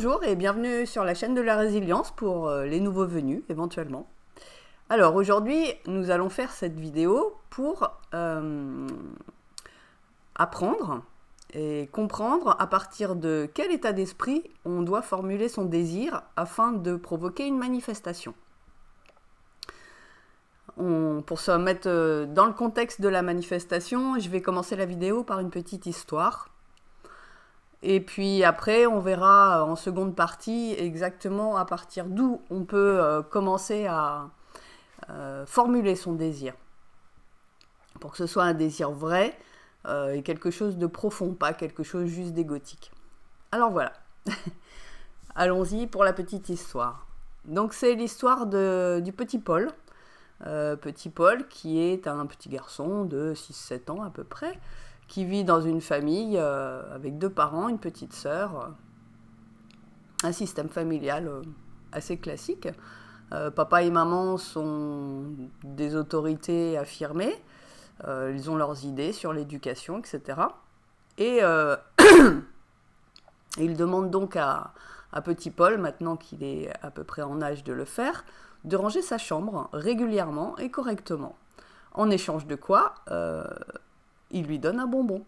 Bonjour et bienvenue sur la chaîne de la résilience pour les nouveaux venus éventuellement. Alors aujourd'hui nous allons faire cette vidéo pour apprendre et comprendre à partir de quel état d'esprit on doit formuler son désir afin de provoquer une manifestation. Pour se mettre dans le contexte de la manifestation, je vais commencer la vidéo par une petite histoire. Et puis après, on verra en seconde partie exactement à partir d'où on peut commencer à formuler son désir. Pour que ce soit un désir vrai et quelque chose de profond, pas quelque chose juste d'égotique. Alors voilà, allons-y pour la petite histoire. Donc c'est l'histoire du petit Paul. Petit Paul qui est un petit garçon de 6-7 ans à peu près, qui vit dans une famille avec 2 parents, une petite sœur, un système familial assez classique. Papa et maman sont des autorités affirmées, ils ont leurs idées sur l'éducation, etc. Et ils demandent donc à petit Paul, maintenant qu'il est à peu près en âge de le faire, de ranger sa chambre régulièrement et correctement. En échange de quoi il lui donne un bonbon.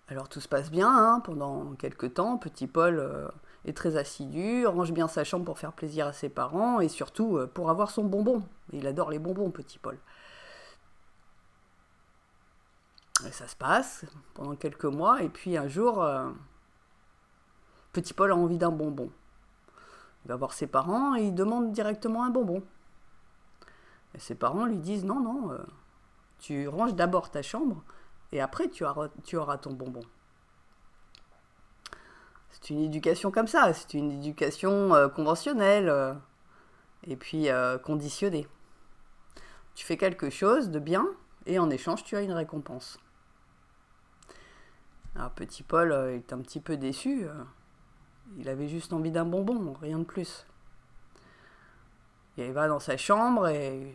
Alors tout se passe bien, hein, pendant quelques temps. Petit Paul est très assidu, range bien sa chambre pour faire plaisir à ses parents et surtout pour avoir son bonbon. Il adore les bonbons, petit Paul. Et ça se passe pendant quelques mois et puis un jour, petit Paul a envie d'un bonbon. Il va voir ses parents et il demande directement un bonbon. Et ses parents lui disent non, non, tu ranges d'abord ta chambre et après tu auras ton bonbon. C'est une éducation comme ça, c'est une éducation conventionnelle et puis conditionnée. Tu fais quelque chose de bien et en échange tu as une récompense. Alors petit Paul est un petit peu déçu, il avait juste envie d'un bonbon, rien de plus. Et il va dans sa chambre et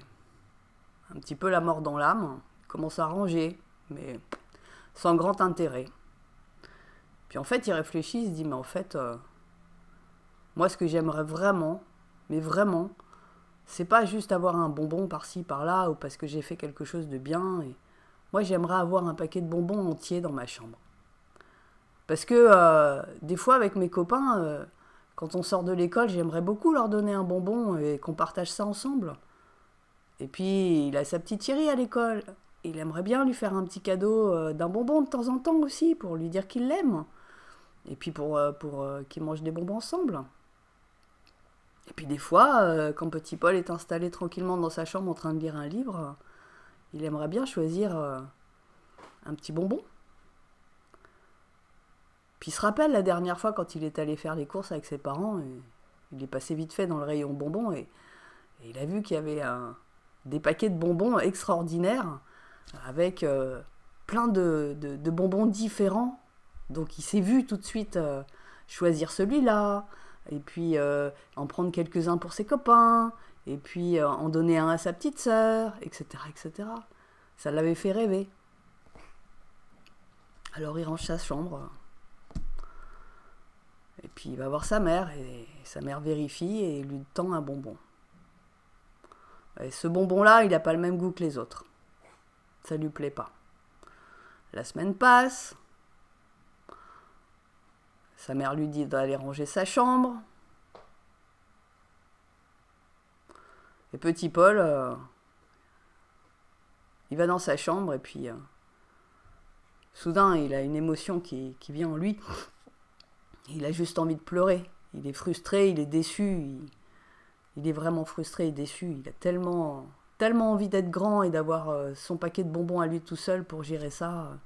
un petit peu la mort dans l'âme, il commence à ranger, mais sans grand intérêt. Puis en fait, il réfléchit, il se dit, mais en fait, moi ce que j'aimerais vraiment, mais vraiment, c'est pas juste avoir un bonbon par-ci, par-là, ou parce que j'ai fait quelque chose de bien. Et moi, j'aimerais avoir un paquet de bonbons entiers dans ma chambre. Parce que des fois, avec mes copains, quand on sort de l'école, j'aimerais beaucoup leur donner un bonbon et qu'on partage ça ensemble. Et puis, il a sa petite chérie à l'école. Il aimerait bien lui faire un petit cadeau d'un bonbon de temps en temps aussi, pour lui dire qu'il l'aime. Et puis pour qu'ils mangent des bonbons ensemble. Et puis des fois, quand petit Paul est installé tranquillement dans sa chambre en train de lire un livre, il aimerait bien choisir un petit bonbon. Puis il se rappelle la dernière fois quand il est allé faire les courses avec ses parents, et il est passé vite fait dans le rayon bonbons et il a vu qu'il y avait des paquets de bonbons extraordinaires avec plein de bonbons différents. Donc il s'est vu tout de suite choisir celui-là, et puis en prendre quelques-uns pour ses copains, et puis en donner un à sa petite sœur, etc., etc. Ça l'avait fait rêver. Alors il range sa chambre, et puis il va voir sa mère, et sa mère vérifie et lui tend un bonbon. Et ce bonbon-là, il n'a pas le même goût que les autres. Ça lui plaît pas. La semaine passe. Sa mère lui dit d'aller ranger sa chambre. Et petit Paul, il va dans sa chambre et puis soudain, il a une émotion qui vient en lui. Il a juste envie de pleurer. Il est frustré, il est déçu. Il est vraiment frustré et déçu. Il a tellement envie d'être grand et d'avoir son paquet de bonbons à lui tout seul pour gérer ça.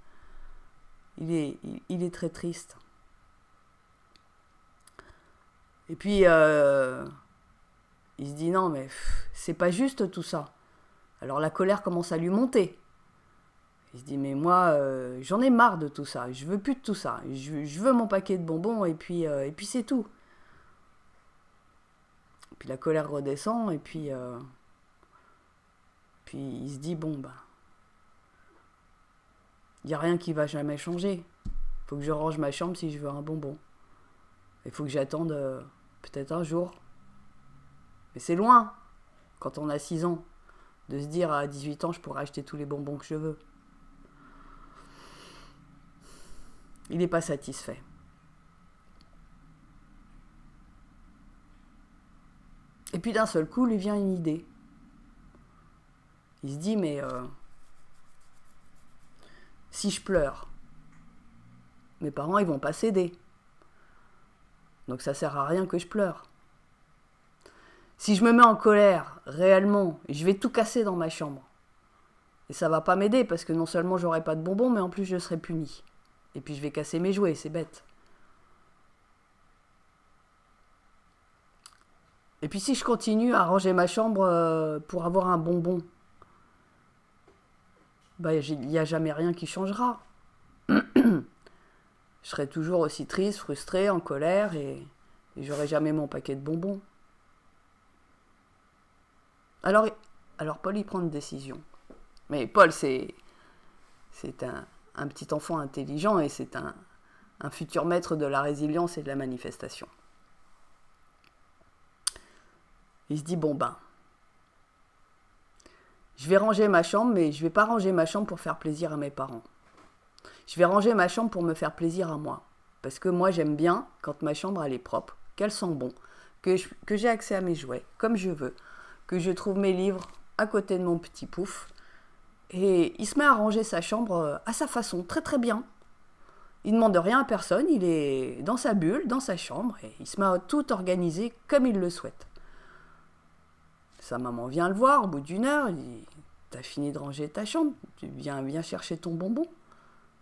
Il est très triste. Et puis, il se dit non, mais c'est pas juste tout ça. Alors la colère commence à lui monter. Il se dit mais moi, j'en ai marre de tout ça. Je veux plus de tout ça. Je veux mon paquet de bonbons et puis c'est tout. Puis la colère redescend et puis il se dit bon bah, il y a rien qui va jamais changer. faut que je range ma chambre si je veux un bonbon. Il faut que j'attende peut-être un jour. Mais c'est loin, quand on a 6 ans, de se dire à 18 ans, je pourrais acheter tous les bonbons que je veux. Il n'est pas satisfait. Et puis d'un seul coup, lui vient une idée. Il se dit, mais si je pleure, mes parents, ils vont pas céder. Donc ça sert à rien que je pleure. Si je me mets en colère, réellement, je vais tout casser dans ma chambre. Et ça va pas m'aider parce que non seulement j'aurai pas de bonbons, mais en plus je serai puni. Et puis je vais casser mes jouets, c'est bête. Et puis si je continue à ranger ma chambre pour avoir un bonbon, bah il n'y a jamais rien qui changera. Je serai toujours aussi triste, frustrée, en colère et j'aurai jamais mon paquet de bonbons. Alors Paul, il prend une décision. Mais Paul, c'est un petit enfant intelligent et c'est un futur maître de la résilience et de la manifestation. Il se dit, bon ben, je vais ranger ma chambre, mais je vais pas ranger ma chambre pour faire plaisir à mes parents. Je vais ranger ma chambre pour me faire plaisir à moi. Parce que moi, j'aime bien quand ma chambre, elle est propre, qu'elle sent bon, que j'ai accès à mes jouets, comme je veux, que je trouve mes livres à côté de mon petit pouf. Et il se met à ranger sa chambre à sa façon, très très bien. Il ne demande rien à personne, il est dans sa bulle, dans sa chambre, et il se met à tout organiser comme il le souhaite. Sa maman vient le voir au bout d'1 heure, il dit « T'as fini de ranger ta chambre, tu viens chercher ton bonbon ?»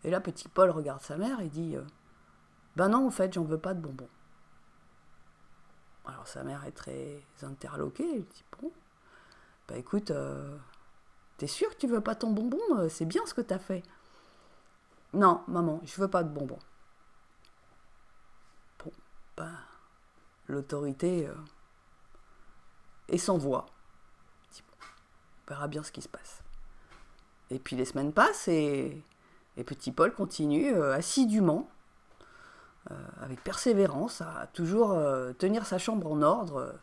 Et là, petit Paul regarde sa mère et dit « Ben non, en fait, j'en veux pas de bonbons. » Alors sa mère est très interloquée, elle dit « Bon, bah écoute, t'es sûre que tu veux pas ton bonbon? C'est bien ce que t'as fait. » « Non, maman, je veux pas de bonbons. » Bon, ben, l'autorité est sans voix. On verra bien ce qui se passe. Et puis les semaines passent et petit Paul continue assidûment, avec persévérance, à toujours tenir sa chambre en ordre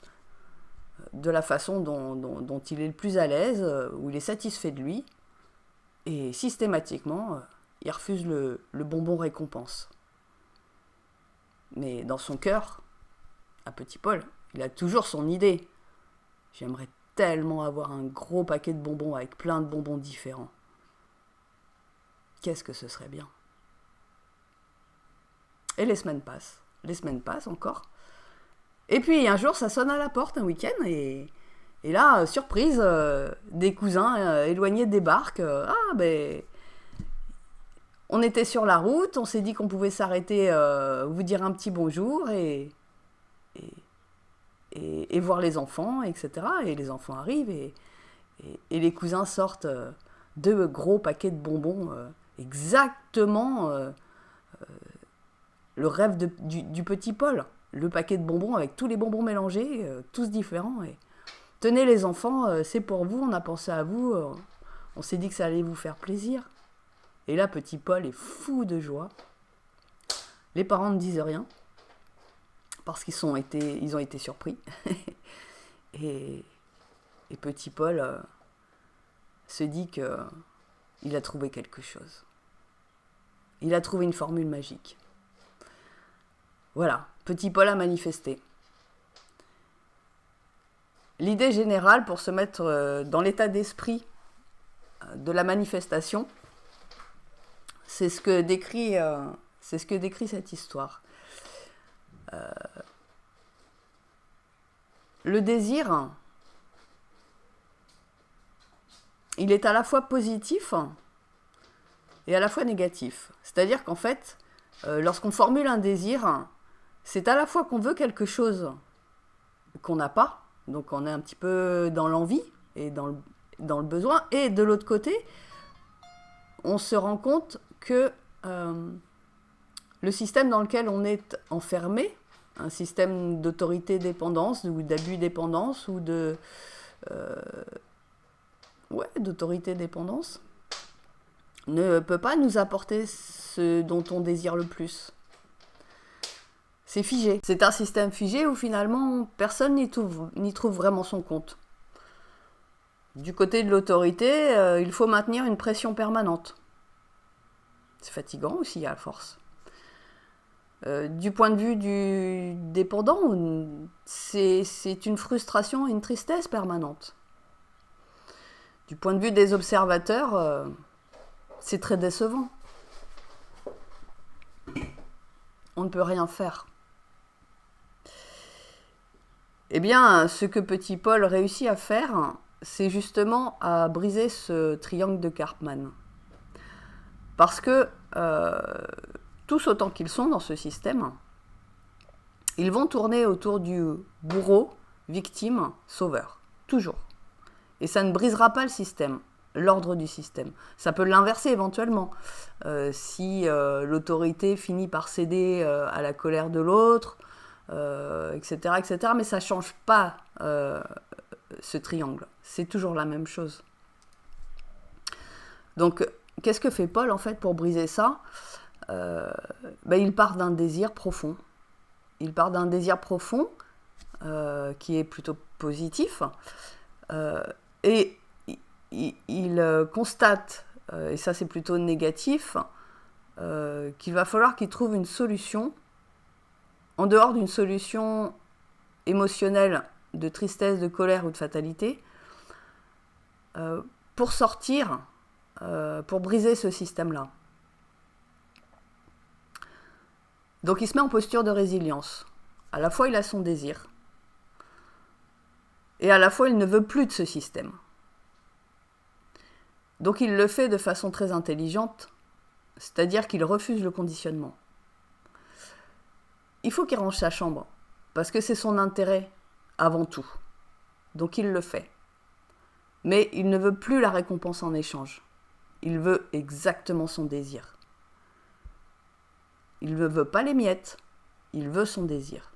de la façon dont il est le plus à l'aise, où il est satisfait de lui. Et systématiquement, il refuse le bonbon récompense. Mais dans son cœur, à petit Paul, il a toujours son idée. J'aimerais tellement avoir un gros paquet de bonbons avec plein de bonbons différents. Qu'est-ce que ce serait bien. Et les semaines passent encore. Et puis un jour, ça sonne à la porte, un week-end, et là, surprise, des cousins éloignés débarquent. Ah, ben, on était sur la route, on s'est dit qu'on pouvait s'arrêter, vous dire un petit bonjour et voir les enfants, etc. Et les enfants arrivent et les cousins sortent 2 gros paquets de bonbons, exactement le rêve du petit Paul. Le paquet de bonbons avec tous les bonbons mélangés, tous différents. Et tenez les enfants, c'est pour vous, on a pensé à vous, on s'est dit que ça allait vous faire plaisir. Et là, petit Paul est fou de joie. Les parents ne disent rien, parce qu'ils ont été surpris. et petit Paul se dit qu'il a trouvé quelque chose. Il a trouvé une formule magique. Voilà, petit Paul a manifesté. L'idée générale pour se mettre dans l'état d'esprit de la manifestation, c'est ce que décrit cette histoire. Le désir, il est à la fois positif et à la fois négatif. C'est-à-dire qu'en fait, lorsqu'on formule un désir, c'est à la fois qu'on veut quelque chose qu'on n'a pas, donc on est un petit peu dans l'envie et dans le besoin, et de l'autre côté, on se rend compte que le système dans lequel on est enfermé, un système d'autorité-dépendance ou d'abus-dépendance ou d'autorité-dépendance, ne peut pas nous apporter ce dont on désire le plus. C'est figé. C'est un système figé où finalement personne n'y trouve vraiment son compte. Du côté de l'autorité, il faut maintenir une pression permanente. C'est fatigant aussi à force. Du point de vue du dépendant, c'est une frustration, une tristesse permanente. Du point de vue des observateurs, c'est très décevant. On ne peut rien faire. Eh bien, ce que Petit Paul réussit à faire, c'est justement à briser ce triangle de Karpman. Parce que, tous autant qu'ils sont dans ce système, ils vont tourner autour du bourreau, victime, sauveur. Toujours. Et ça ne brisera pas le système, l'ordre du système. Ça peut l'inverser éventuellement. Si l'autorité finit par céder à la colère de l'autre, etc., etc. Mais ça ne change pas ce triangle. C'est toujours la même chose. Donc, qu'est-ce que fait Paul, en fait, pour briser ça ? Il part d'un désir profond. Il part d'un désir profond qui est plutôt positif. Et il constate, et ça c'est plutôt négatif, qu'il va falloir qu'il trouve une solution en dehors d'une solution émotionnelle de tristesse, de colère ou de fatalité, pour sortir, pour briser ce système-là. Donc il se met en posture de résilience. À la fois il a son désir, et à la fois il ne veut plus de ce système. Donc il le fait de façon très intelligente, c'est-à-dire qu'il refuse le conditionnement. Il faut qu'il range sa chambre, parce que c'est son intérêt avant tout. Donc il le fait. Mais il ne veut plus la récompense en échange. Il veut exactement son désir. Il ne veut pas les miettes, il veut son désir.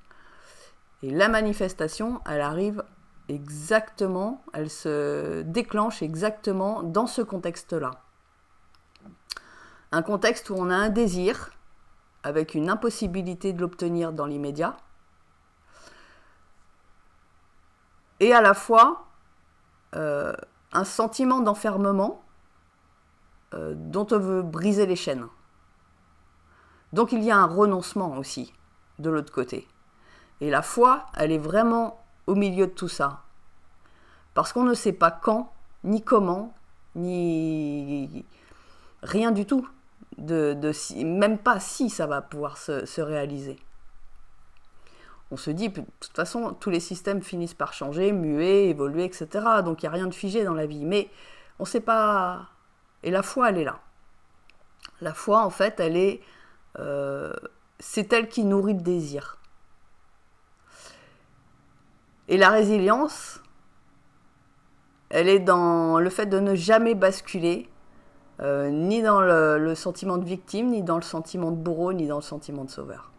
Et la manifestation, elle arrive exactement, elle se déclenche exactement dans ce contexte-là. Un contexte où on a un désir, avec une impossibilité de l'obtenir dans l'immédiat, et à la fois un sentiment d'enfermement dont on veut briser les chaînes. Donc il y a un renoncement aussi, de l'autre côté. Et la foi, elle est vraiment au milieu de tout ça. Parce qu'on ne sait pas quand, ni comment, ni rien du tout. Même pas si ça va pouvoir se réaliser. On se dit, de toute façon, tous les systèmes finissent par changer, muer, évoluer, etc. Donc il n'y a rien de figé dans la vie. Mais on ne sait pas... Et la foi, elle est là. La foi, en fait, elle est... c'est elle qui nourrit le désir. Et la résilience, elle est dans le fait de ne jamais basculer, ni dans le sentiment de victime, ni dans le sentiment de bourreau, ni dans le sentiment de sauveur.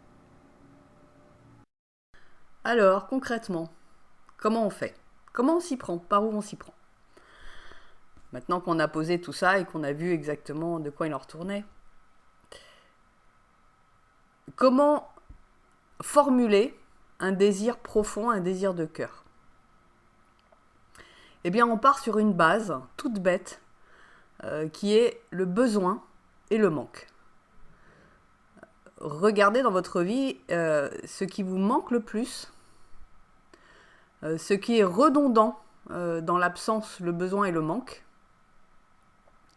Alors, concrètement, comment on fait ? Comment on s'y prend ? Par où on s'y prend ? Maintenant qu'on a posé tout ça et qu'on a vu exactement de quoi il en retournait, comment formuler un désir profond, un désir de cœur ? Eh bien, on part sur une base toute bête qui est le besoin et le manque. Regardez dans votre vie ce qui vous manque le plus, ce qui est redondant dans l'absence, le besoin et le manque,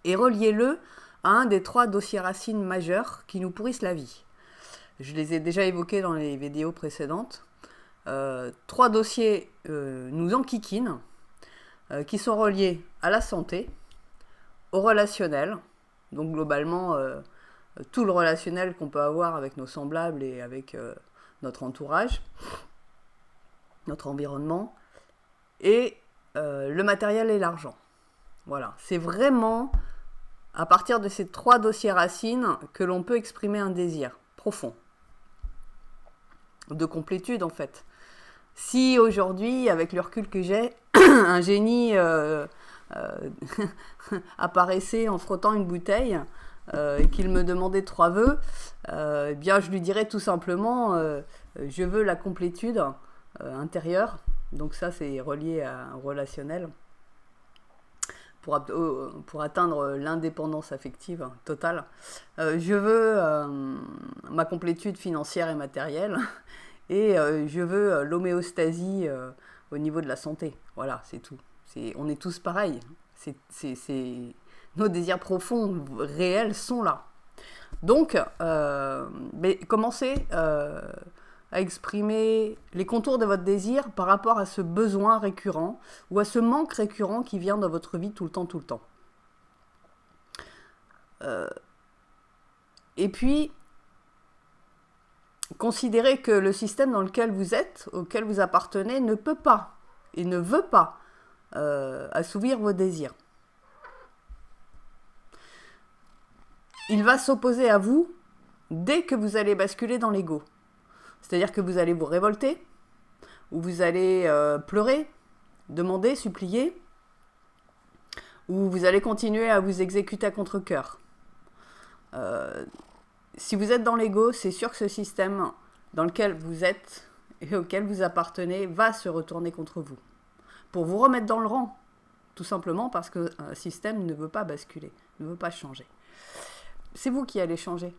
et reliez-le à un des 3 dossiers racines majeurs qui nous pourrissent la vie. Je les ai déjà évoqués dans les vidéos précédentes. 3 dossiers nous enquiquinent, qui sont reliés à la santé, au relationnel, donc globalement tout le relationnel qu'on peut avoir avec nos semblables et avec notre entourage, notre environnement, et le matériel et l'argent. Voilà, c'est vraiment à partir de ces 3 dossiers racines que l'on peut exprimer un désir profond, de complétude en fait. Si aujourd'hui, avec le recul que j'ai, un génie apparaissait en frottant une bouteille, et qu'il me demandait 3 vœux, eh bien je lui dirais tout simplement je veux la complétude intérieure. Donc ça c'est relié à un relationnel. Pour atteindre l'indépendance affective totale. Je veux ma complétude financière et matérielle et je veux l'homéostasie au niveau de la santé. Voilà, c'est tout. On est tous pareils. Nos désirs profonds, réels, sont là. Donc, mais commencez à exprimer les contours de votre désir par rapport à ce besoin récurrent ou à ce manque récurrent qui vient dans votre vie tout le temps. Et puis, considérez que le système dans lequel vous êtes, auquel vous appartenez, ne peut pas et ne veut pas assouvir vos désirs. Il va s'opposer à vous dès que vous allez basculer dans l'ego. C'est-à-dire que vous allez vous révolter, ou vous allez pleurer, demander, supplier, ou vous allez continuer à vous exécuter à contre-cœur. Si vous êtes dans l'ego, c'est sûr que ce système dans lequel vous êtes et auquel vous appartenez va se retourner contre vous. Pour vous remettre dans le rang, tout simplement parce qu'un système ne veut pas basculer, ne veut pas changer. C'est vous qui allez changer.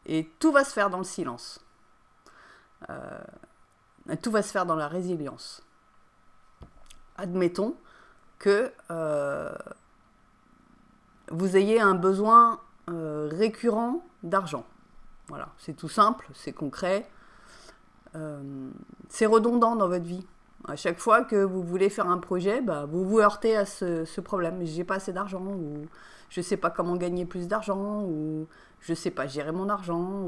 Et tout va se faire dans le silence. Tout va se faire dans la résilience. Admettons que vous ayez un besoin récurrent d'argent. Voilà, c'est tout simple, c'est concret. C'est redondant dans votre vie. À chaque fois que vous voulez faire un projet, vous vous heurtez à ce problème. J'ai pas assez d'argent, ou je sais pas comment gagner plus d'argent, ou je sais pas gérer mon argent,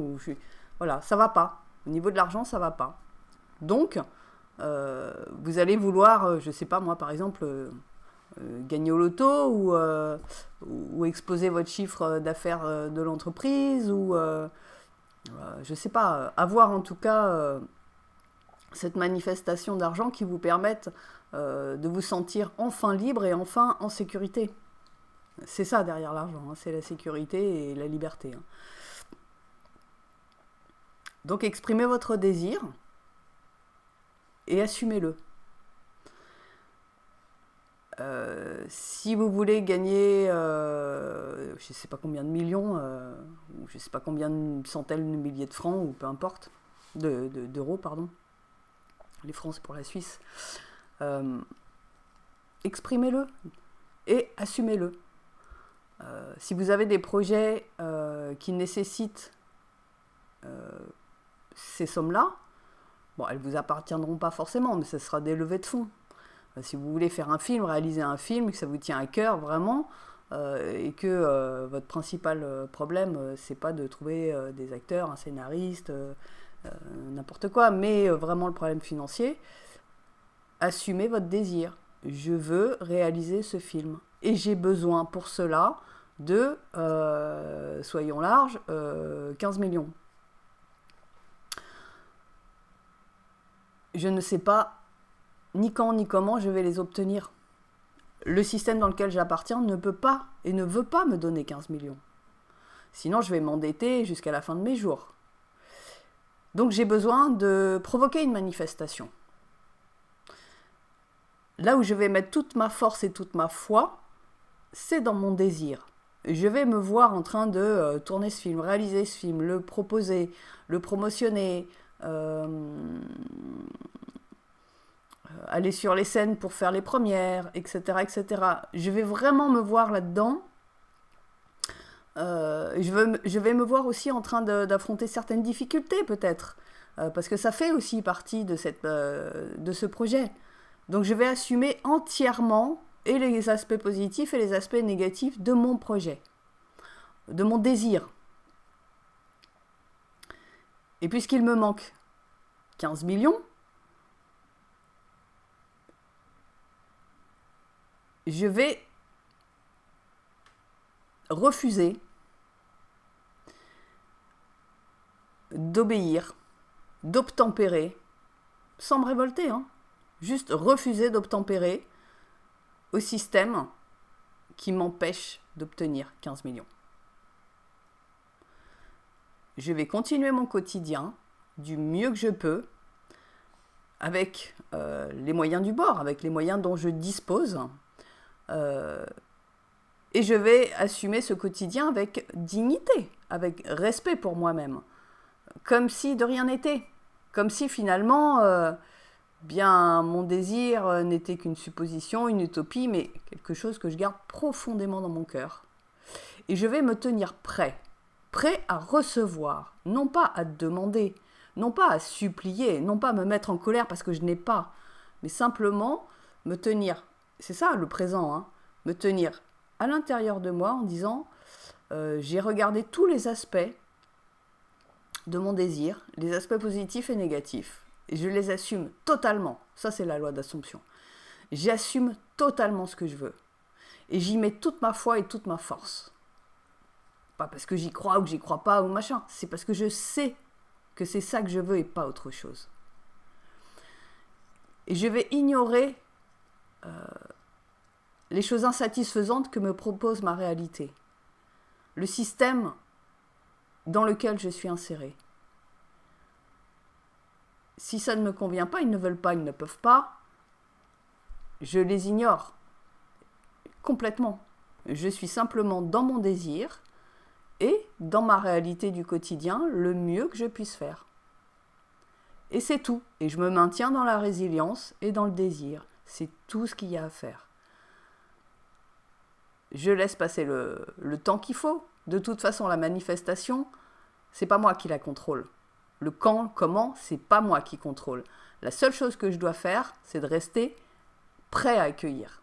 voilà, ça va pas. Au niveau de l'argent, ça va pas. Donc, vous allez vouloir, je sais pas moi, par exemple, gagner au loto, ou exposer votre chiffre d'affaires de l'entreprise, ou je sais pas, avoir en tout cas cette manifestation d'argent qui vous permette de vous sentir enfin libre et enfin en sécurité. C'est ça derrière l'argent, hein, c'est la sécurité et la liberté. Hein. Donc exprimez votre désir et assumez-le. Si vous voulez gagner je ne sais pas combien de millions, ou je ne sais pas combien de centaines de milliers de francs, ou peu importe, d'euros, pardon. Les francs c'est pour la Suisse. Exprimez-le et assumez-le. Si vous avez des projets qui nécessitent ces sommes-là, bon, elles ne vous appartiendront pas forcément, mais ce sera des levées de fonds. Si vous voulez faire un film, réaliser un film, que ça vous tient à cœur vraiment, et que votre principal problème, c'est pas de trouver des acteurs, un scénariste, n'importe quoi, mais vraiment le problème financier, assumez votre désir. Je veux réaliser ce film. Et j'ai besoin pour cela de, soyons larges, 15 millions. Je ne sais pas ni quand ni comment je vais les obtenir. Le système dans lequel j'appartiens ne peut pas et ne veut pas me donner 15 millions. Sinon, je vais m'endetter jusqu'à la fin de mes jours. Donc, j'ai besoin de provoquer une manifestation. Là où je vais mettre toute ma force et toute ma foi, c'est dans mon désir. Je vais me voir en train de tourner ce film, réaliser ce film, le proposer, le promotionner, aller sur les scènes pour faire les premières, etc., etc. Je vais vraiment me voir là-dedans. Je vais me voir aussi en train d'affronter certaines difficultés, peut-être, parce que ça fait aussi partie de ce projet. Donc je vais assumer entièrement et les aspects positifs et les aspects négatifs de mon projet, de mon désir. Et puisqu'il me manque 15 millions, je vais refuser d'obéir, d'obtempérer, sans me révolter, hein. Juste refuser d'obtempérer au système qui m'empêche d'obtenir 15 millions. je vais continuer mon quotidien du mieux que je peux, avec les moyens du bord, avec les moyens dont je dispose. Et je vais assumer ce quotidien avec dignité, avec respect pour moi-même. Comme si de rien n'était. Comme si finalement, bien mon désir n'était qu'une supposition, une utopie, mais quelque chose que je garde profondément dans mon cœur. Et je vais me tenir prêt à recevoir, non pas à demander, non pas à supplier, non pas à me mettre en colère parce que je n'ai pas, mais simplement me tenir, c'est ça le présent, hein, me tenir à l'intérieur de moi en disant j'ai regardé tous les aspects de mon désir, les aspects positifs et négatifs, et je les assume totalement. Ça, c'est la loi d'Assomption. J'assume totalement ce que je veux. Et j'y mets toute ma foi et toute ma force. Pas parce que j'y crois ou que j'y crois pas ou machin. C'est parce que je sais que c'est ça que je veux et pas autre chose. Et je vais ignorer les choses insatisfaisantes que me propose ma réalité. Le système dans lequel je suis insérée. Si ça ne me convient pas, ils ne veulent pas, ils ne peuvent pas, je les ignore complètement. Je suis simplement dans mon désir et dans ma réalité du quotidien le mieux que je puisse faire. Et c'est tout. Et je me maintiens dans la résilience et dans le désir. C'est tout ce qu'il y a à faire. Je laisse passer le temps qu'il faut. De toute façon, la manifestation, c'est pas moi qui la contrôle. Le quand, comment, c'est pas moi qui contrôle. La seule chose que je dois faire, c'est de rester prêt à accueillir.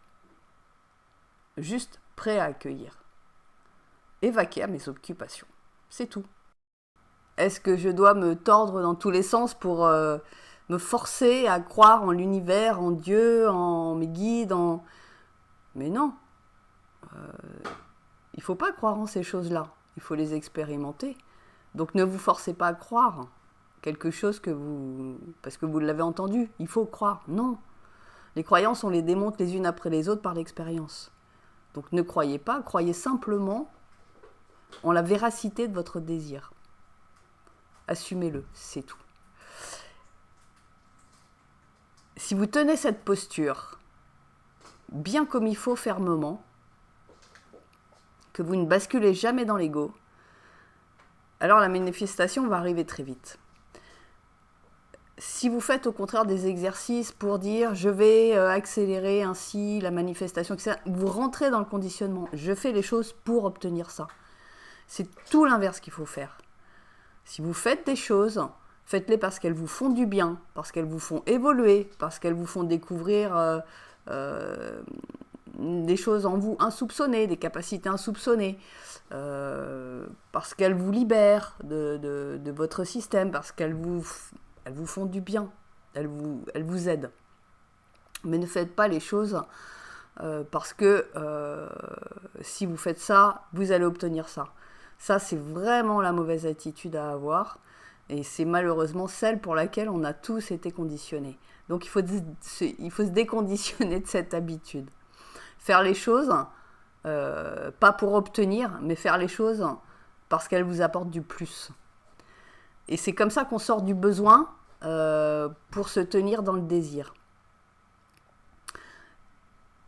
Juste prêt à accueillir. Et vaquer à mes occupations. C'est tout. Est-ce que je dois me tordre dans tous les sens pour me forcer à croire en l'univers, en Dieu, en mes guides, en... Mais non. Il ne faut pas croire en ces choses-là. Il faut les expérimenter. Donc ne vous forcez pas à croire quelque chose que vous... parce que vous l'avez entendu. Il faut croire. Non. Les croyances, on les démonte les unes après les autres par l'expérience. Donc ne croyez pas, croyez simplement en la véracité de votre désir. Assumez-le, c'est tout. Si vous tenez cette posture bien comme il faut, fermement, que vous ne basculez jamais dans l'ego, alors la manifestation va arriver très vite. Si vous faites au contraire des exercices pour dire je vais accélérer ainsi la manifestation, etc., vous rentrez dans le conditionnement. Je fais les choses pour obtenir ça. C'est tout l'inverse qu'il faut faire. Si vous faites des choses, faites-les parce qu'elles vous font du bien, parce qu'elles vous font évoluer, parce qu'elles vous font découvrir des choses en vous insoupçonnées, des capacités insoupçonnées, parce qu'elles vous libèrent de votre système, parce qu'elles vous font du bien, elles vous aident. Mais ne faites pas les choses parce que si vous faites ça, vous allez obtenir ça. Ça, c'est vraiment la mauvaise attitude à avoir. Et c'est malheureusement celle pour laquelle on a tous été conditionnés. Donc il faut se déconditionner de cette habitude. Faire les choses, pas pour obtenir, mais faire les choses parce qu'elles vous apportent du plus. Et c'est comme ça qu'on sort du besoin pour se tenir dans le désir.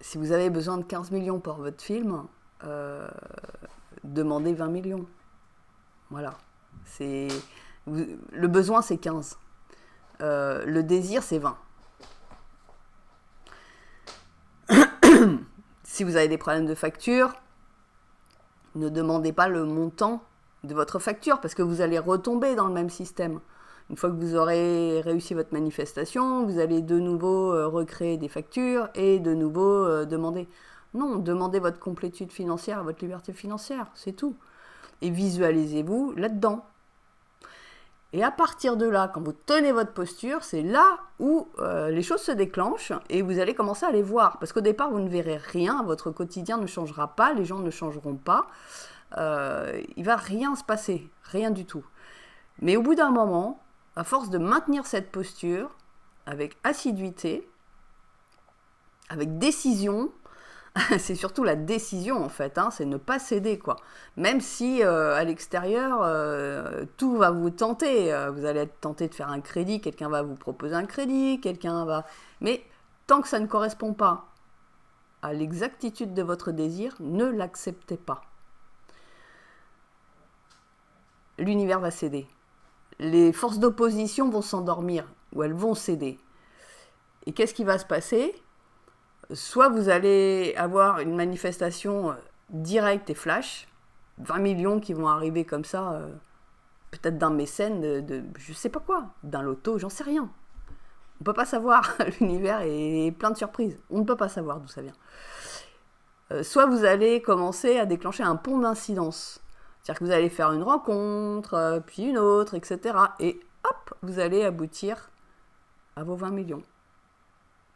Si vous avez besoin de 15 millions pour votre film, demandez 20 millions. Voilà. Le besoin, c'est 15. Le désir, c'est 20. Si vous avez des problèmes de facture, ne demandez pas le montant de votre facture parce que vous allez retomber dans le même système. Une fois que vous aurez réussi votre manifestation, vous allez de nouveau recréer des factures et de nouveau demander. Non, demandez votre complétude financière, votre liberté financière, c'est tout. Et visualisez-vous là-dedans. Et à partir de là, quand vous tenez votre posture, c'est là où les choses se déclenchent et vous allez commencer à les voir. Parce qu'au départ, vous ne verrez rien, votre quotidien ne changera pas, les gens ne changeront pas. Il ne va rien se passer, rien du tout. Mais au bout d'un moment, à force de maintenir cette posture, avec assiduité, avec décision, C'est surtout la décision en fait, hein, c'est ne pas céder quoi. Même si à l'extérieur tout va vous tenter, vous allez être tenté de faire un crédit, quelqu'un va vous proposer un crédit, quelqu'un va... Mais tant que ça ne correspond pas à l'exactitude de votre désir, ne l'acceptez pas. L'univers va céder. Les forces d'opposition vont s'endormir ou elles vont céder. Et qu'est-ce qui va se passer ? Soit vous allez avoir une manifestation directe et flash, 20 millions qui vont arriver comme ça, peut-être d'un mécène, de je sais pas quoi, d'un loto, j'en sais rien. On ne peut pas savoir, l'univers est plein de surprises, on ne peut pas savoir d'où ça vient. Soit vous allez commencer à déclencher un pont d'incidence, c'est-à-dire que vous allez faire une rencontre, puis une autre, etc. Et hop, vous allez aboutir à vos 20 millions.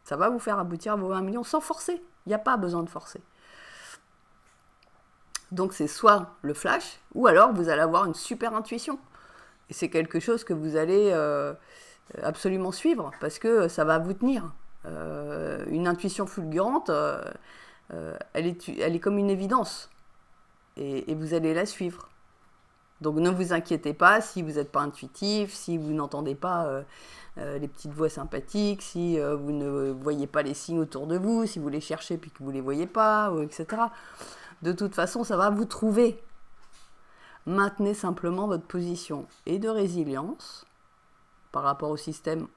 Ça va vous faire aboutir à vos 20 millions sans forcer. Il n'y a pas besoin de forcer. Donc c'est soit le flash, ou alors vous allez avoir une super intuition. Et c'est quelque chose que vous allez absolument suivre, parce que ça va vous tenir. Une intuition fulgurante, elle est comme une évidence. Et vous allez la suivre. Donc ne vous inquiétez pas si vous n'êtes pas intuitif, si vous n'entendez pas les petites voix sympathiques, si vous ne voyez pas les signes autour de vous, si vous les cherchez puis que vous ne les voyez pas, etc. De toute façon, ça va vous trouver. Maintenez simplement votre position et de résilience par rapport aux systèmes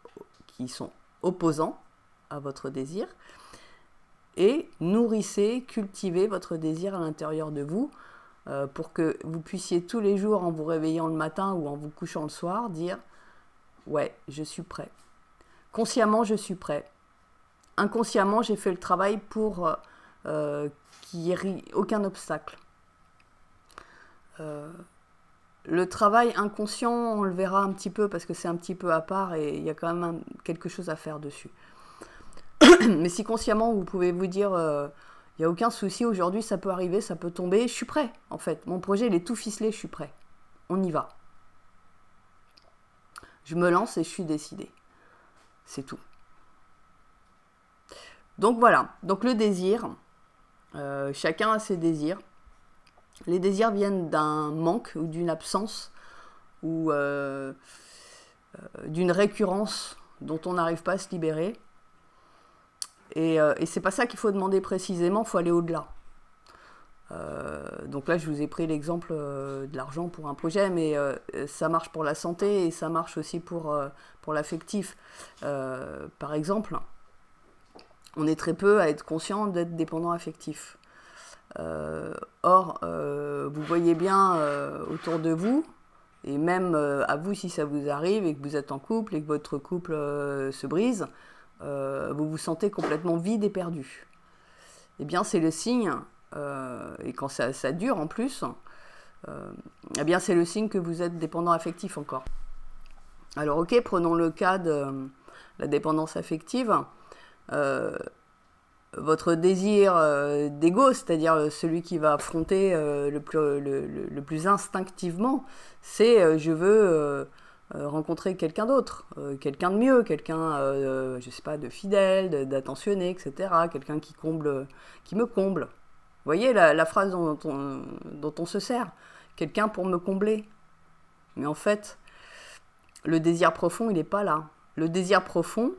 qui sont opposants à votre désir et nourrissez, cultivez votre désir à l'intérieur de vous pour que vous puissiez tous les jours, en vous réveillant le matin ou en vous couchant le soir, dire « Ouais, je suis prêt. Consciemment, je suis prêt. Inconsciemment, j'ai fait le travail pour qu'il n'y ait aucun obstacle. » Le travail inconscient, on le verra un petit peu parce que c'est un petit peu à part et il y a quand même quelque chose à faire dessus. Mais si consciemment, vous pouvez vous dire... il n'y a aucun souci, aujourd'hui ça peut arriver, ça peut tomber, je suis prêt en fait. Mon projet il est tout ficelé, je suis prêt. On y va. Je me lance et je suis décidée. C'est tout. Donc voilà, donc le désir, chacun a ses désirs. Les désirs viennent d'un manque ou d'une absence ou d'une récurrence dont on n'arrive pas à se libérer. Et c'est pas ça qu'il faut demander précisément, il faut aller au-delà. Donc là, je vous ai pris l'exemple de l'argent pour un projet, mais ça marche pour la santé et ça marche aussi pour l'affectif. Par exemple, on est très peu à être conscient d'être dépendant affectif. Or, vous voyez bien autour de vous, et même à vous si ça vous arrive et que vous êtes en couple et que votre couple se brise, vous vous sentez complètement vide et perdu. Eh bien, c'est le signe, et quand ça dure en plus, eh bien, c'est le signe que vous êtes dépendant affectif encore. Alors, ok, prenons le cas de la dépendance affective. Votre désir d'ego, c'est-à-dire celui qui va affronter le plus instinctivement, c'est je veux rencontrer quelqu'un d'autre, quelqu'un de mieux, quelqu'un, je sais pas, de fidèle, d'attentionné, etc. Quelqu'un qui me comble. Vous voyez la phrase dont on se sert, quelqu'un pour me combler. Mais en fait, le désir profond, il n'est pas là. Le désir profond,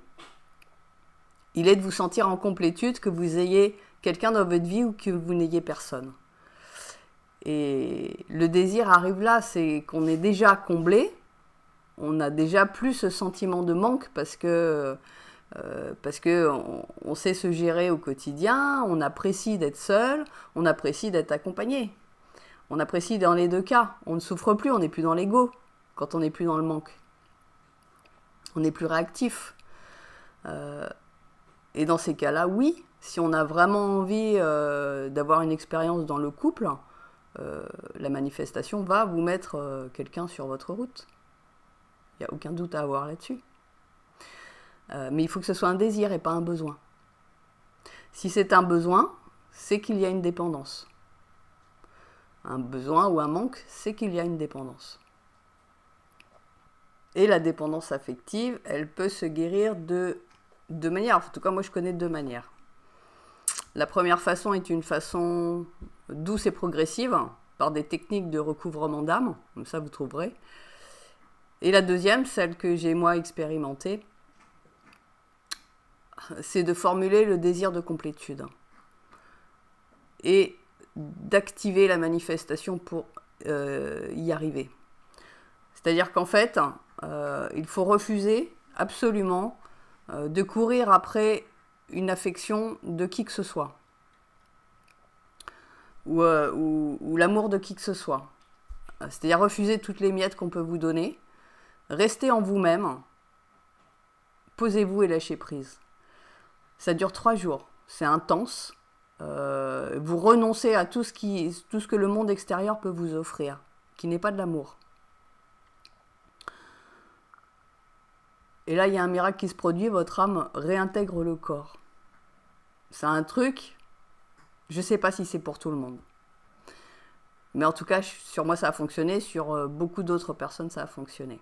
il est de vous sentir en complétude, que vous ayez quelqu'un dans votre vie ou que vous n'ayez personne. Et le désir arrive là, c'est qu'on est déjà comblé, on n'a déjà plus ce sentiment de manque parce que on sait se gérer au quotidien, on apprécie d'être seul, on apprécie d'être accompagné. On apprécie dans les deux cas. On ne souffre plus, on n'est plus dans l'ego quand on n'est plus dans le manque. On n'est plus réactif. Et dans ces cas-là, oui, si on a vraiment envie d'avoir une expérience dans le couple, la manifestation va vous mettre quelqu'un sur votre route. Il n'y a aucun doute à avoir là-dessus. Mais il faut que ce soit un désir et pas un besoin. Si c'est un besoin, c'est qu'il y a une dépendance. Un besoin ou un manque, c'est qu'il y a une dépendance. Et la dépendance affective, elle peut se guérir de deux manières. En tout cas, moi, je connais deux manières. La première façon est une façon douce et progressive, par des techniques de recouvrement d'âme, comme ça vous trouverez. Et la deuxième, celle que j'ai moi expérimentée, c'est de formuler le désir de complétude et d'activer la manifestation pour y arriver. C'est-à-dire qu'en fait, il faut refuser absolument de courir après une affection de qui que ce soit, ou l'amour de qui que ce soit. C'est-à-dire refuser toutes les miettes qu'on peut vous donner, restez en vous-même, posez-vous et lâchez prise. Ça dure 3 jours, c'est intense. Vous renoncez à tout ce que le monde extérieur peut vous offrir, qui n'est pas de l'amour. Et là, il y a un miracle qui se produit, votre âme réintègre le corps. C'est un truc, je ne sais pas si c'est pour tout le monde. Mais en tout cas, sur moi, ça a fonctionné, sur beaucoup d'autres personnes, ça a fonctionné.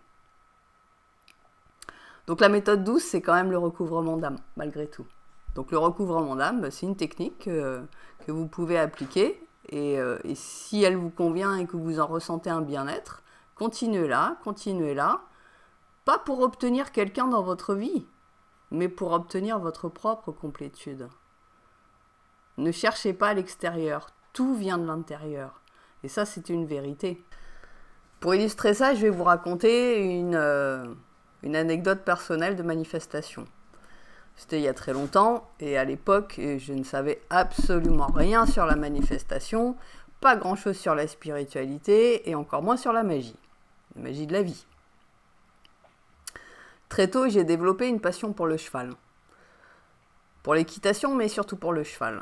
Donc la méthode douce, c'est quand même le recouvrement d'âme, malgré tout. Donc le recouvrement d'âme, c'est une technique que vous pouvez appliquer. Et si elle vous convient et que vous en ressentez un bien-être, continuez-la. Pas pour obtenir quelqu'un dans votre vie, mais pour obtenir votre propre complétude. Ne cherchez pas à l'extérieur, tout vient de l'intérieur. Et ça, c'est une vérité. Pour illustrer ça, je vais vous raconter une anecdote personnelle de manifestation. C'était il y a très longtemps, et à l'époque, je ne savais absolument rien sur la manifestation, pas grand-chose sur la spiritualité, et encore moins sur la magie de la vie. Très tôt, j'ai développé une passion pour le cheval. Pour l'équitation, mais surtout pour le cheval.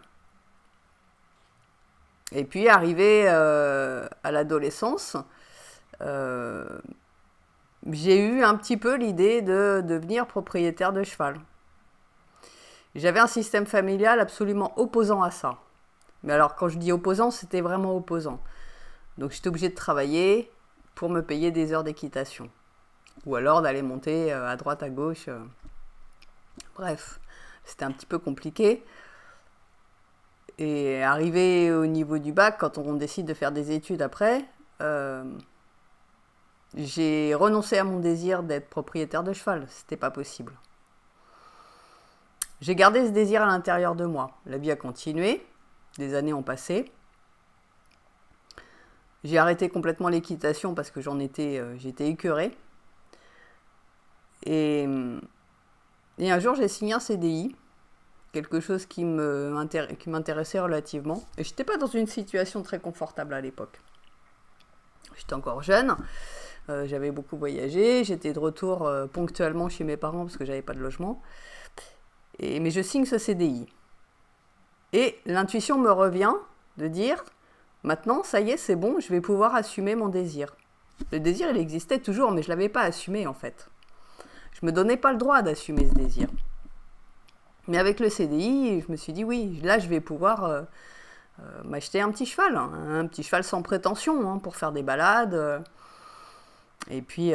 Et puis, arrivé à l'adolescence, j'ai eu un petit peu l'idée de devenir propriétaire de cheval. J'avais un système familial absolument opposant à ça. Mais alors, quand je dis opposant, c'était vraiment opposant. Donc, j'étais obligée de travailler pour me payer des heures d'équitation. Ou alors d'aller monter à droite, à gauche. Bref, c'était un petit peu compliqué. Et arrivé au niveau du bac, quand on décide de faire des études après, j'ai renoncé à mon désir d'être propriétaire de cheval. C'était pas possible. J'ai gardé ce désir à l'intérieur de moi. La vie a continué, des années ont passé. J'ai arrêté complètement l'équitation parce que j'étais écœurée. Et un jour, j'ai signé un CDI, quelque chose qui m'intéressait relativement. Et je n'étais pas dans une situation très confortable à l'époque. J'étais encore jeune, j'avais beaucoup voyagé, j'étais de retour ponctuellement chez mes parents parce que j'avais pas de logement. Mais je signe ce CDI. Et l'intuition me revient de dire, maintenant, ça y est, c'est bon, je vais pouvoir assumer mon désir. Le désir, il existait toujours, mais je ne l'avais pas assumé en fait. Je me donnais pas le droit d'assumer ce désir. Mais avec le CDI, je me suis dit oui, là je vais pouvoir m'acheter un petit cheval, hein, un petit cheval sans prétention, hein, pour faire des balades. Et puis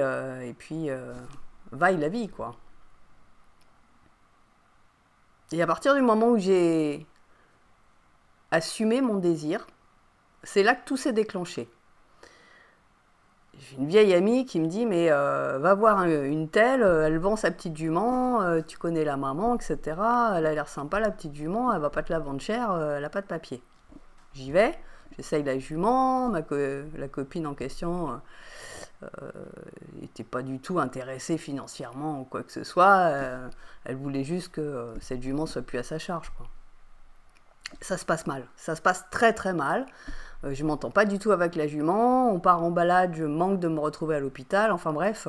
vaille la vie, quoi. Et à partir du moment où j'ai assumé mon désir, c'est là que tout s'est déclenché. J'ai une vieille amie qui me dit, mais va voir une telle, elle vend sa petite jument, tu connais la maman, etc. Elle a l'air sympa, la petite jument, elle va pas te la vendre cher, elle n'a pas de papier. J'y vais, j'essaye la jument, la copine en question n'était pas du tout intéressée financièrement ou quoi que ce soit, elle voulait juste que cette jument soit plus à sa charge, quoi. Ça se passe mal, ça se passe très très mal. Je m'entends pas du tout avec la jument, on part en balade, je manque de me retrouver à l'hôpital, enfin bref.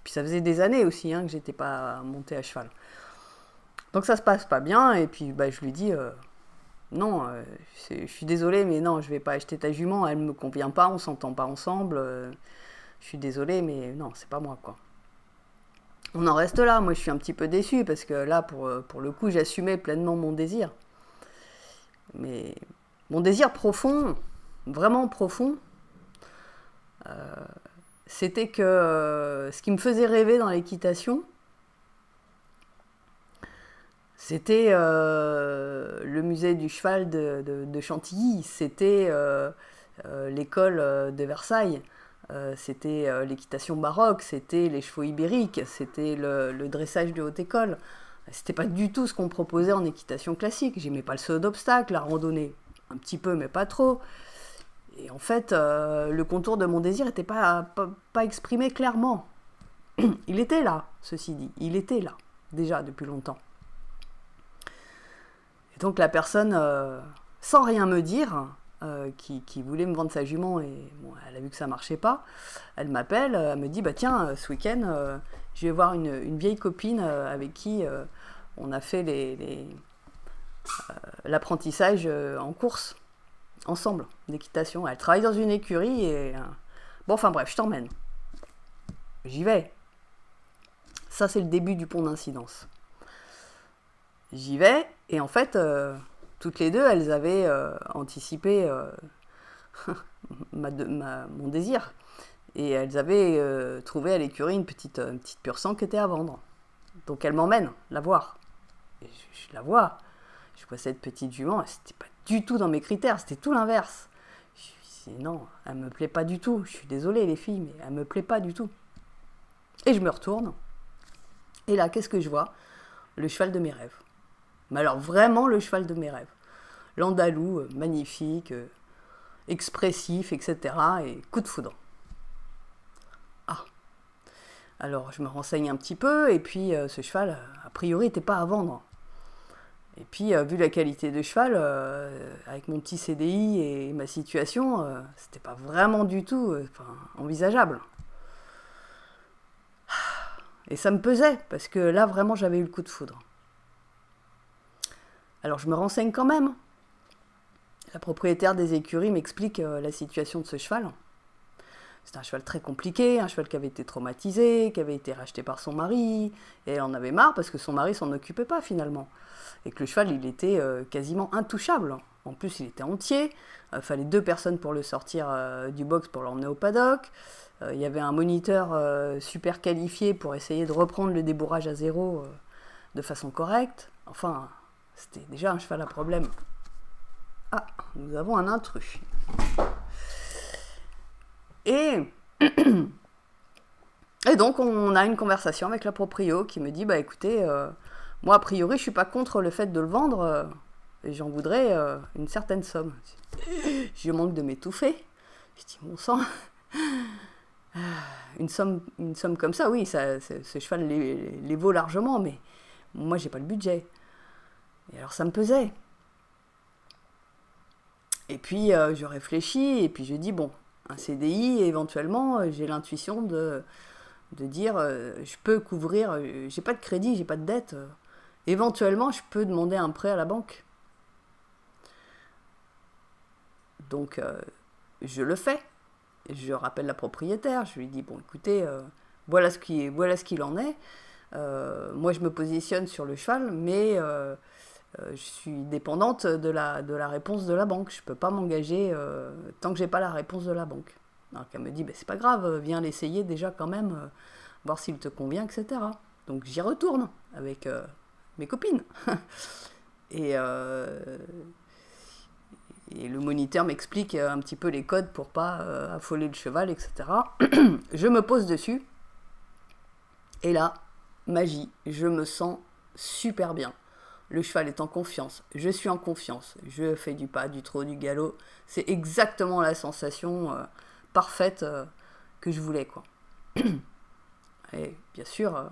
Puis ça faisait des années aussi que j'étais pas montée à cheval. Donc ça se passe pas bien, et puis je lui dis non, je suis désolée, mais non, je vais pas acheter ta jument, elle me convient pas, on s'entend pas ensemble, je suis désolée, mais non, c'est pas moi, quoi. On en reste là, moi je suis un petit peu déçue, parce que là, pour le coup, j'assumais pleinement mon désir. Mais mon désir profond, vraiment profond, c'était que ce qui me faisait rêver dans l'équitation, C'était le musée du cheval de Chantilly, c'était l'école de Versailles, c'était l'équitation baroque, c'était les chevaux ibériques, c'était le dressage de haute école. C'était pas du tout ce qu'on proposait en équitation classique. J'aimais pas le saut d'obstacle, la randonnée, un petit peu, mais pas trop. Et en fait, le contour de mon désir n'était pas exprimé clairement. Il était là, ceci dit. Il était là, déjà, depuis longtemps. Et donc la personne, sans rien me dire, qui voulait me vendre sa jument, et bon, elle a vu que ça marchait pas, elle m'appelle, elle me dit, bah tiens, ce week-end, je vais voir une vieille copine avec qui on a fait l'apprentissage en course, ensemble, d'équitation. Elle travaille dans une écurie, et bon, enfin bref, je t'emmène. J'y vais. Ça, c'est le début du pont d'incidence. J'y vais, et en fait, toutes les deux, elles avaient anticipé mon désir. Et elles avaient trouvé à l'écurie une petite pure sang qui était à vendre. Donc elles m'emmènent la voir. Et je la vois. Je vois cette petite jument, c'était pas du tout dans mes critères, c'était tout l'inverse. Je dis non, elle me plaît pas du tout. Je suis désolée les filles, mais elle me plaît pas du tout. Et je me retourne. Et là, qu'est-ce que je vois? Le cheval de mes rêves. Mais alors vraiment le cheval de mes rêves. L'andalou, magnifique, expressif, etc. Et coup de foudre. Ah. Alors je me renseigne un petit peu, et puis ce cheval, a priori, n'était pas à vendre. Et puis, vu la qualité de cheval, avec mon petit CDI et ma situation, c'était pas vraiment du tout envisageable. Et ça me pesait, parce que là, vraiment, j'avais eu le coup de foudre. Alors, je me renseigne quand même. La propriétaire des écuries m'explique la situation de ce cheval. C'était un cheval très compliqué, un cheval qui avait été traumatisé, qui avait été racheté par son mari, et elle en avait marre parce que son mari s'en occupait pas finalement. Et que le cheval, il était quasiment intouchable. En plus, il était entier, il fallait 2 personnes pour le sortir du box pour l'emmener au paddock. Il y avait un moniteur super qualifié pour essayer de reprendre le débourrage à zéro de façon correcte. Enfin, c'était déjà un cheval à problème. Ah, nous avons un intrus. Et donc, on a une conversation avec la proprio qui me dit, bah écoutez, moi, a priori, je suis pas contre le fait de le vendre, et j'en voudrais une certaine somme. Je manque de m'étouffer. Je dis, bon sang, une somme comme ça, oui, ce cheval les vaut largement, mais moi, j'ai pas le budget. Et alors, ça me pesait. Et puis, je réfléchis, et puis je dis, bon, un CDI, éventuellement, j'ai l'intuition de dire, je peux couvrir, j'ai pas de crédit, j'ai pas de dette, éventuellement, je peux demander un prêt à la banque. Donc, je le fais. Je rappelle la propriétaire, je lui dis, bon, écoutez, voilà ce qu'il en est. Moi, je me positionne sur le cheval, mais je suis dépendante de la réponse de la banque. Je ne peux pas m'engager tant que j'ai pas la réponse de la banque. Donc elle me dit, c'est pas grave, viens l'essayer déjà quand même, voir s'il te convient, etc. Donc j'y retourne avec mes copines. Et le moniteur m'explique un petit peu les codes pour pas affoler le cheval, etc. Je me pose dessus. Et là, magie, je me sens super bien. Le cheval est en confiance, je suis en confiance, je fais du pas, du trot, du galop. C'est exactement la sensation parfaite que je voulais, quoi. Et bien sûr,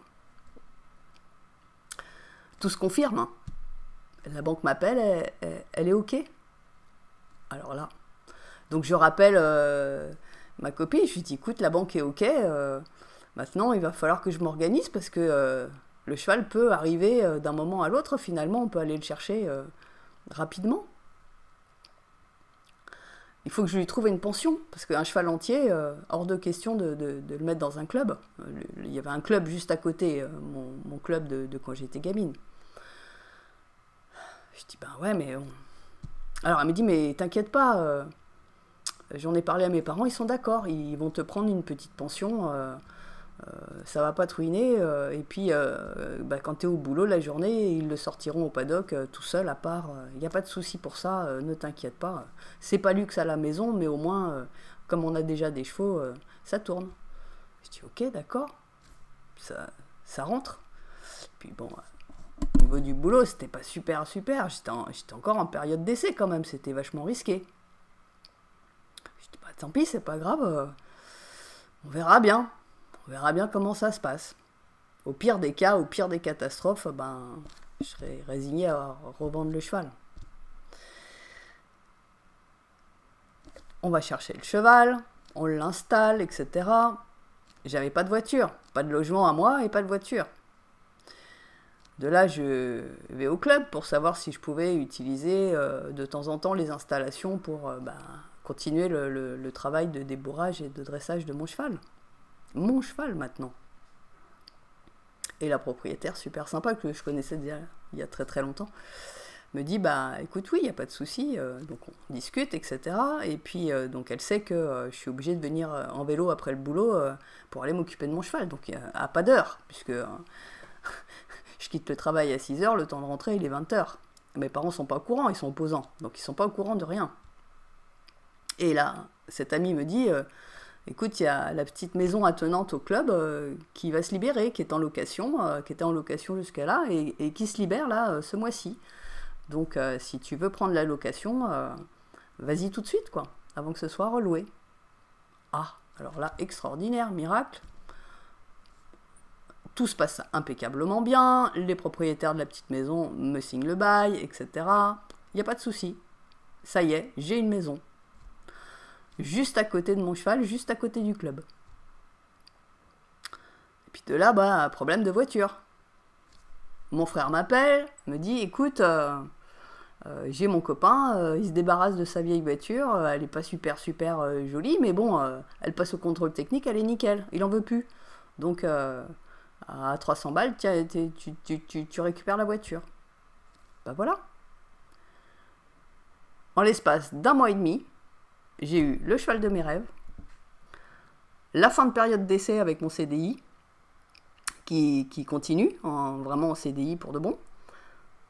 tout se confirme. Hein. La banque m'appelle, elle est OK. Alors là, donc je rappelle ma copine, je lui dis, écoute, la banque est OK, maintenant il va falloir que je m'organise parce que le cheval peut arriver d'un moment à l'autre, finalement on peut aller le chercher rapidement. Il faut que je lui trouve une pension, parce qu'un cheval entier, hors de question de le mettre dans un club. Il y avait un club juste à côté, mon club de quand j'étais gamine. Je dis, ouais, mais... Alors elle me dit, mais t'inquiète pas, j'en ai parlé à mes parents, ils sont d'accord, ils vont te prendre une petite pension Ça va pas te ruiner. Et puis, quand tu es au boulot la journée, ils le sortiront au paddock tout seul, à part. Il n'y a pas de souci pour ça, ne t'inquiète pas. C'est pas luxe à la maison, mais au moins, comme on a déjà des chevaux, ça tourne. Je dis, ok, d'accord, ça rentre. Puis bon, au niveau du boulot, c'était pas super. J'étais encore en période d'essai quand même, c'était vachement risqué. Je dis, tant pis, c'est pas grave, on verra bien. On verra bien comment ça se passe. Au pire des cas, au pire des catastrophes, je serais résigné à revendre le cheval. On va chercher le cheval, on l'installe, etc. J'avais pas de voiture, pas de logement à moi et pas de voiture. De là, je vais au club pour savoir si je pouvais utiliser de temps en temps les installations pour continuer le travail de débourrage et de dressage de mon cheval. Mon cheval maintenant. Et la propriétaire, super sympa, que je connaissais déjà il y a très très longtemps, me dit, écoute, oui, il n'y a pas de souci, donc on discute, etc. Et puis, donc elle sait que je suis obligée de venir en vélo après le boulot pour aller m'occuper de mon cheval, donc à pas d'heure, puisque je quitte le travail à 6h, le temps de rentrer, il est 20h. Mes parents sont pas au courant, ils sont opposants, donc ils sont pas au courant de rien. Et là, cet ami me dit... écoute, il y a la petite maison attenante au club qui va se libérer, qui est en location, qui était en location jusqu'à là, et qui se libère là ce mois-ci. Donc si tu veux prendre la location, vas-y tout de suite, quoi, avant que ce soit reloué. Ah, alors là, extraordinaire, miracle. Tout se passe impeccablement bien, les propriétaires de la petite maison me signent le bail, etc. Il n'y a pas de souci. Ça y est, j'ai une maison. Juste à côté de mon cheval, juste à côté du club. Et puis de là, problème de voiture. Mon frère m'appelle, me dit, écoute, j'ai mon copain, il se débarrasse de sa vieille voiture, elle est pas super jolie, mais bon, elle passe au contrôle technique, elle est nickel, il en veut plus. Donc à 300 balles, tiens, tu récupères la voiture. Voilà. En l'espace d'1 mois et demi, j'ai eu le cheval de mes rêves, la fin de période d'essai avec mon CDI, qui continue, vraiment en CDI pour de bon,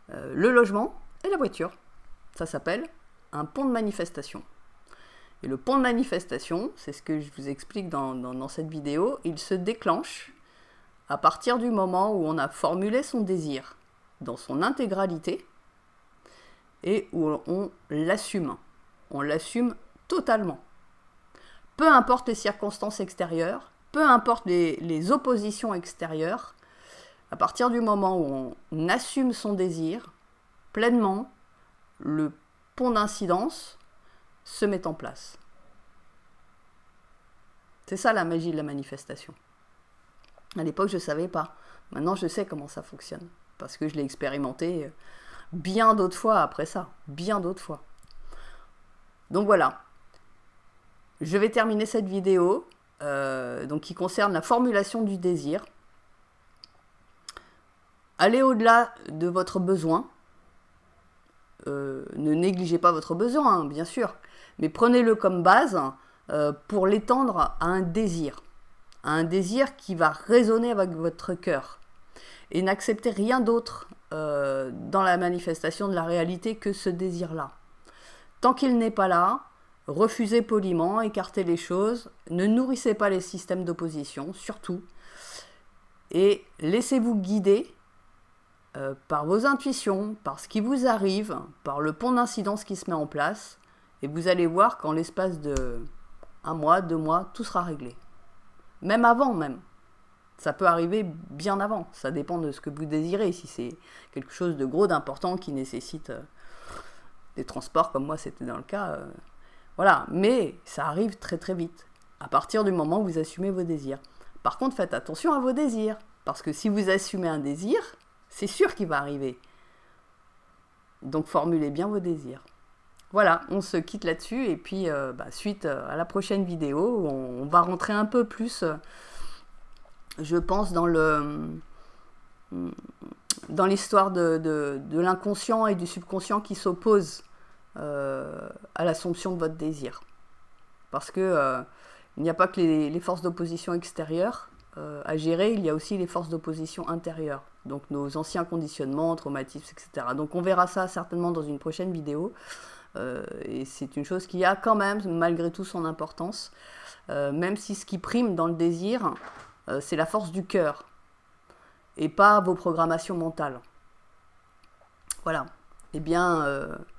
le logement et la voiture. Ça s'appelle un pont de manifestation. Et le pont de manifestation, c'est ce que je vous explique dans cette vidéo, il se déclenche à partir du moment où on a formulé son désir dans son intégralité et où on l'assume. On l'assume totalement. Peu importe les circonstances extérieures, peu importe les oppositions extérieures, à partir du moment où on assume son désir pleinement, le pont d'incidence se met en place. C'est ça la magie de la manifestation. À l'époque, je ne savais pas. Maintenant, je sais comment ça fonctionne, parce que je l'ai expérimenté bien d'autres fois après ça, bien d'autres fois. Donc voilà. Je vais terminer cette vidéo qui concerne la formulation du désir. Allez au-delà de votre besoin. Ne négligez pas votre besoin, bien sûr, mais prenez-le comme base pour l'étendre à un désir qui va résonner avec votre cœur. Et n'acceptez rien d'autre dans la manifestation de la réalité que ce désir-là. Tant qu'il n'est pas là, refusez poliment, écartez les choses, ne nourrissez pas les systèmes d'opposition, surtout, et laissez-vous guider par vos intuitions, par ce qui vous arrive, par le pont d'incidence qui se met en place, et vous allez voir qu'en l'espace de 1 mois, 2 mois, tout sera réglé. Même avant, même. Ça peut arriver bien avant, ça dépend de ce que vous désirez, si c'est quelque chose de gros, d'important, qui nécessite des transports, comme moi c'était dans le cas, voilà, mais ça arrive très très vite, à partir du moment où vous assumez vos désirs. Par contre, faites attention à vos désirs, parce que si vous assumez un désir, c'est sûr qu'il va arriver. Donc formulez bien vos désirs. Voilà, on se quitte là-dessus, et puis suite à la prochaine vidéo, on va rentrer un peu plus, je pense, dans l'histoire de l'inconscient et du subconscient qui s'opposent à l'assomption de votre désir. Parce que il n'y a pas que les forces d'opposition extérieures, à gérer, il y a aussi les forces d'opposition intérieures, donc nos anciens conditionnements, traumatismes, etc. Donc on verra ça certainement dans une prochaine vidéo, et c'est une chose qui a quand même, malgré tout, son importance, même si ce qui prime dans le désir, c'est la force du cœur, et pas vos programmations mentales. Voilà. Eh bien,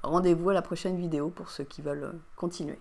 rendez-vous à la prochaine vidéo pour ceux qui veulent continuer.